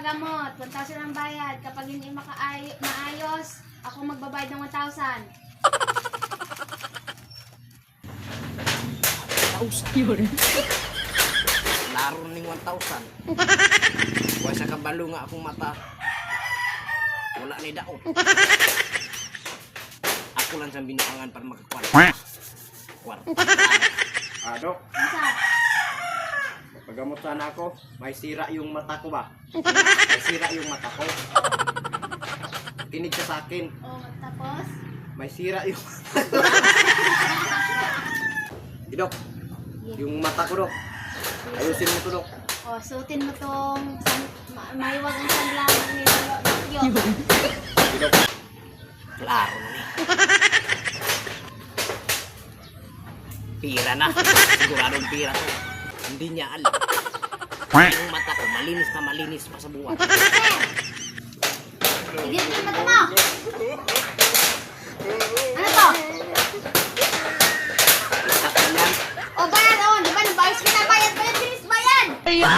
pagamot. 1,000 ang bayad. Kapag hindi maayos, ako magbabayad ng 1,000. Yun. Laro ning 1,000. Huwag sa kabalo nga akong mata. Wala ni daot. Ako lang sa binuangan para makakuha. Dok, Isa. pagamot sana ako. May sira yung mata ko ba? May sira yung mata ko. Kinig ka sa akin. O, tapos? May sira yung Dok, yung mata ko, Dok. Ayusin mo to, Dok. O, suotin mo tong mahiwag ang sanlaman ni Lokyo. Dok. Laro na ni. Pira na. Siguradong pira to. Hindi niya alam. Yung mata ko malinis na malinis pa sa buwan. Igit mo yung mata mo. Ano to? Yan. O, bayad o. Di ba? Nabayos ka na. Bayad, bayad. Bilis bayad. Ayun.